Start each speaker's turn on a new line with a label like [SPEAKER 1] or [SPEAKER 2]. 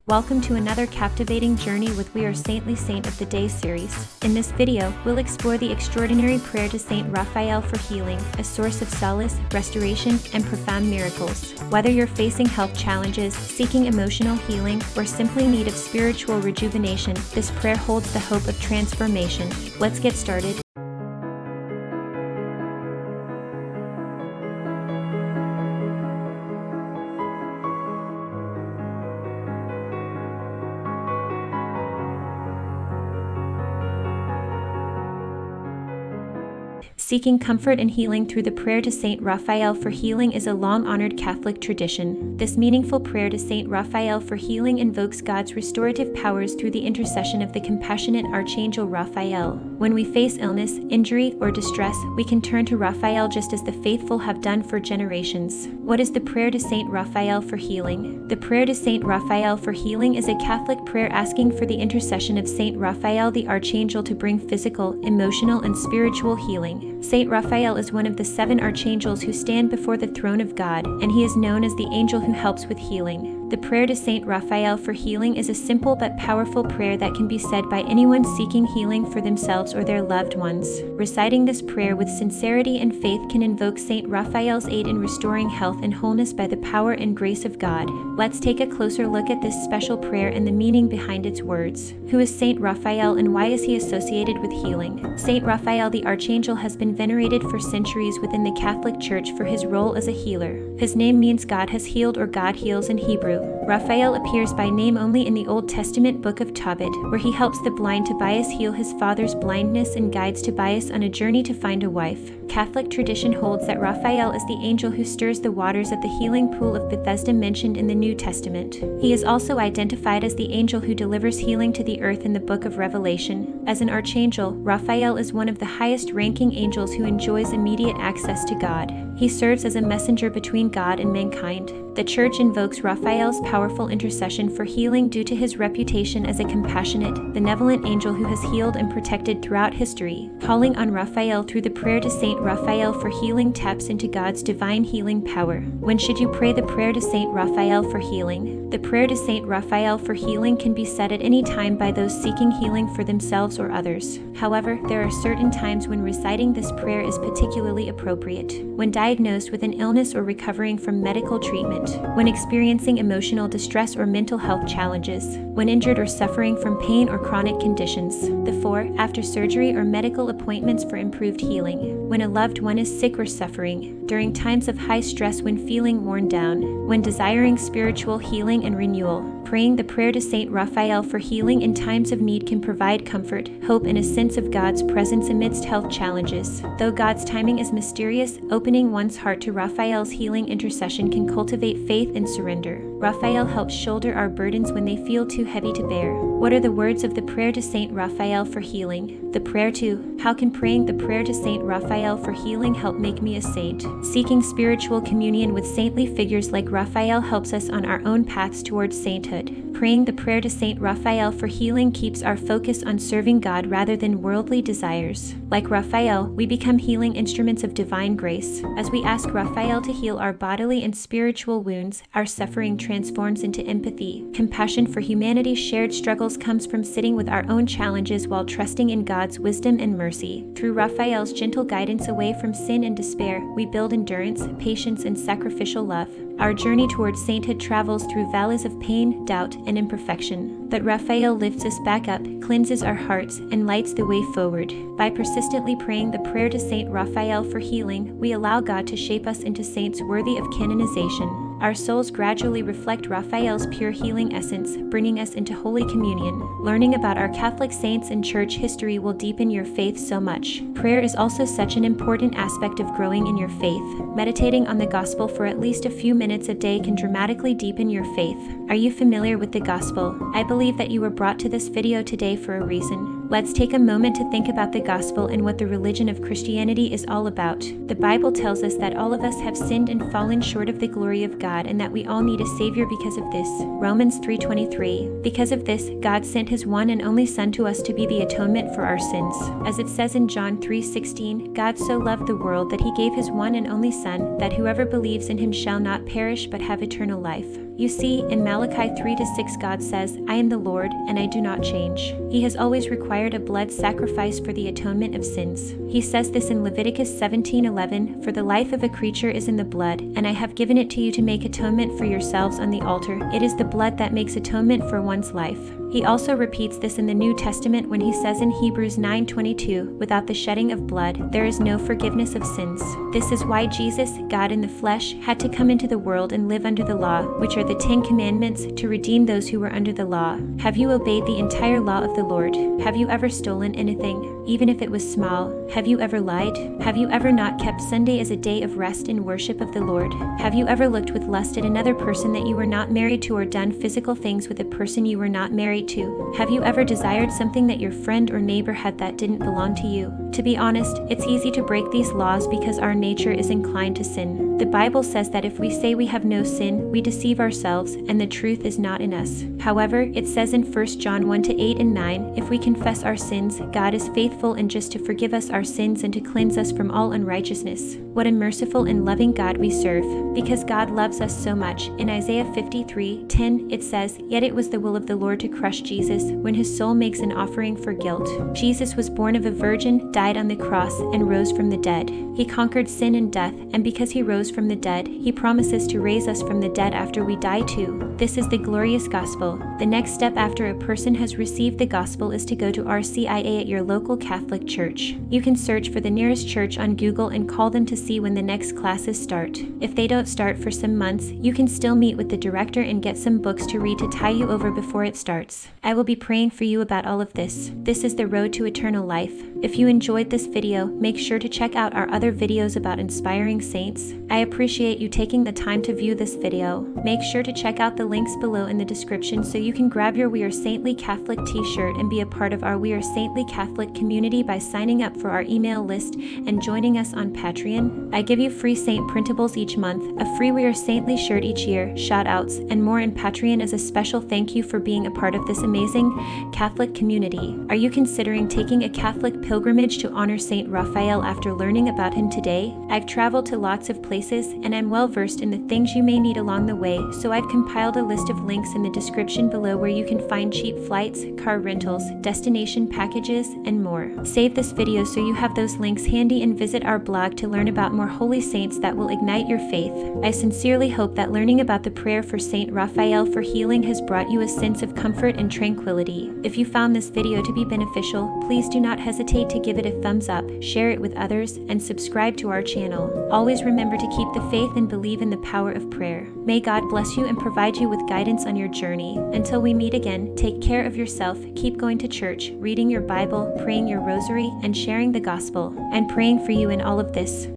[SPEAKER 1] Welcome to another captivating journey with We Are Saintly Saint of the Day series. In this video, we'll explore the extraordinary prayer to Saint Raphael for healing, a source of solace, restoration, and profound miracles. Whether you're facing health challenges, seeking emotional healing, or simply need of spiritual rejuvenation, this prayer holds the hope of transformation. Let's get started. Seeking comfort and healing through the prayer to Saint Raphael for healing is a long-honored Catholic tradition. This meaningful prayer to Saint Raphael for healing invokes God's restorative powers through the intercession of the compassionate Archangel Raphael. When we face illness, injury, or distress, we can turn to Raphael just as the faithful have done for generations. What is the prayer to Saint Raphael for healing? The prayer to Saint Raphael for healing is a Catholic prayer asking for the intercession of Saint Raphael the Archangel to bring physical, emotional, and spiritual healing. Saint Raphael is one of the 7 archangels who stand before the throne of God, and he is known as the angel who helps with healing. The prayer to Saint Raphael for healing is a simple but powerful prayer that can be said by anyone seeking healing for themselves or their loved ones. Reciting this prayer with sincerity and faith can invoke Saint Raphael's aid in restoring health and wholeness by the power and grace of God. Let's take a closer look at this special prayer and the meaning behind its words. Who is Saint Raphael and why is he associated with healing? Saint Raphael the Archangel has been venerated for centuries within the Catholic Church for his role as a healer. His name means God has healed or God heals in Hebrew. Raphael appears by name only in the Old Testament book of Tobit, where he helps the blind Tobias heal his father's blindness and guides Tobias on a journey to find a wife. Catholic tradition holds that Raphael is the angel who stirs the waters at the healing pool of Bethesda mentioned in the New Testament. He is also identified as the angel who delivers healing to the earth in the book of Revelation. As an archangel, Raphael is one of the highest-ranking angels who enjoys immediate access to God. He serves as a messenger between God and mankind. The Church invokes Raphael's powerful intercession for healing due to his reputation as a compassionate, benevolent angel who has healed and protected throughout history. Calling on Raphael through the prayer to Saint Raphael for healing taps into God's divine healing power. When should you pray the prayer to Saint Raphael for healing? The prayer to Saint Raphael for healing can be said at any time by those seeking healing for themselves or others. However, there are certain times when reciting this prayer is particularly appropriate. When diagnosed with an illness or recovering from medical treatment, when experiencing emotional distress or mental health challenges, when injured or suffering from pain or chronic conditions. After surgery or medical appointments for improved healing, when a loved one is sick or suffering, during times of high stress when feeling worn down, when desiring spiritual healing and renewal. Praying the prayer to Saint Raphael for healing in times of need can provide comfort, hope, and a sense of God's presence amidst health challenges. Though God's timing is mysterious, opening one's heart to Raphael's healing intercession can cultivate faith and surrender. Raphael helps shoulder our burdens when they feel too heavy to bear. What are the words of the prayer to Saint Raphael for healing? The prayer to, how can praying the prayer to Saint Raphael for healing help make me a saint? Seeking spiritual communion with saintly figures like Raphael helps us on our own paths towards sainthood. Praying the prayer to Saint Raphael for healing keeps our focus on serving God rather than worldly desires. Like Raphael, we become healing instruments of divine grace. As we ask Raphael to heal our bodily and spiritual wounds, our suffering transforms into empathy. Compassion for humanity's shared struggles comes from sitting with our own challenges while trusting in God's wisdom and mercy. Through Raphael's gentle guidance away from sin and despair, we build endurance, patience, and sacrificial love. Our journey towards sainthood travels through valleys of pain, doubt, and imperfection. But Raphael lifts us back up, cleanses our hearts, and lights the way forward. By persistently praying the prayer to Saint Raphael for healing, we allow God to shape us into saints worthy of canonization. Our souls gradually reflect Raphael's pure healing essence, bringing us into Holy Communion. Learning about our Catholic saints and church history will deepen your faith so much. Prayer is also such an important aspect of growing in your faith. Meditating on the Gospel for at least a few minutes a day can dramatically deepen your faith. Are you familiar with the Gospel? I believe that you were brought to this video today for a reason. Let's take a moment to think about the gospel and what the religion of Christianity is all about. The Bible tells us that all of us have sinned and fallen short of the glory of God, and that we all need a Savior because of this. Romans 3:23. Because of this, God sent His one and only Son to us to be the atonement for our sins. As it says in John 3:16, God so loved the world that He gave His one and only Son, that whoever believes in Him shall not perish but have eternal life. You see, in Malachi 3-6, God says, I am the Lord, and I do not change. He has always required a blood sacrifice for the atonement of sins. He says this in Leviticus 17:11, For the life of a creature is in the blood, and I have given it to you to make atonement for yourselves on the altar. It is the blood that makes atonement for one's life. He also repeats this in the New Testament when he says in Hebrews 9:22, Without the shedding of blood, there is no forgiveness of sins. This is why Jesus, God in the flesh, had to come into the world and live under the law, which are the 10 Commandments, to redeem those who were under the law. Have you obeyed the entire law of the Lord? Have you ever stolen anything, even if it was small? Have you ever lied? Have you ever not kept Sunday as a day of rest and worship of the Lord? Have you ever looked with lust at another person that you were not married to, or done physical things with a person you were not married to? Have you ever desired something that your friend or neighbor had that didn't belong to you? To be honest, it's easy to break these laws because our nature is inclined to sin. The Bible says that if we say we have no sin, we deceive ourselves, and the truth is not in us. However, it says in 1 John 1-8 and 9, If we confess our sins, God is faithful and just to forgive us our sins and to cleanse us from all unrighteousness. What a merciful and loving God we serve. Because God loves us so much, in Isaiah 53:10, it says, Yet it was the will of the Lord to crush Jesus when His soul makes an offering for guilt. Jesus was born of a virgin, died on the cross, and rose from the dead. He conquered sin and death, and because He rose from the dead, He promises to raise us from the dead after we die too. This is the glorious gospel. The next step after a person has received the gospel is to go to RCIA at your local Catholic church. You can search for the nearest church on Google and call them to see when the next classes start. If they don't start for some months, you can still meet with the director and get some books to read to tie you over before it starts. I will be praying for you about all of this. This is the road to eternal life. If you enjoyed this video, make sure to check out our other videos about inspiring saints. I appreciate you taking the time to view this video. Make sure to check out the links below in the description so you can grab your We Are Saintly Catholic t-shirt and be a part of our We Are Saintly Catholic community by signing up for our email list and joining us on Patreon. I give you free saint printables each month, a free We Are Saintly shirt each year, shout-outs, and more in Patreon as a special thank you for being a part of this amazing Catholic community. Are you considering taking a Catholic pilgrimage to honor Saint Raphael after learning about him today? I've traveled to lots of places, and I'm well versed in the things you may need along the way, so I've compiled a list of links in the description below where you can find cheap flights, car rentals, destination packages, and more. Save this video so you have those links handy and visit our blog to learn about more holy saints that will ignite your faith. I sincerely hope that learning about the prayer for Saint Raphael for healing has brought you a sense of comfort and tranquility. If you found this video to be beneficial, please do not hesitate to give it a thumbs up, share it with others, and subscribe to our channel. Always remember to keep the faith and believe in the power of prayer. May God bless you and provide you with guidance on your journey. Until we meet again, take care of yourself, keep going to church, reading your Bible, praying your rosary, and sharing the gospel. I'm praying for you in all of this.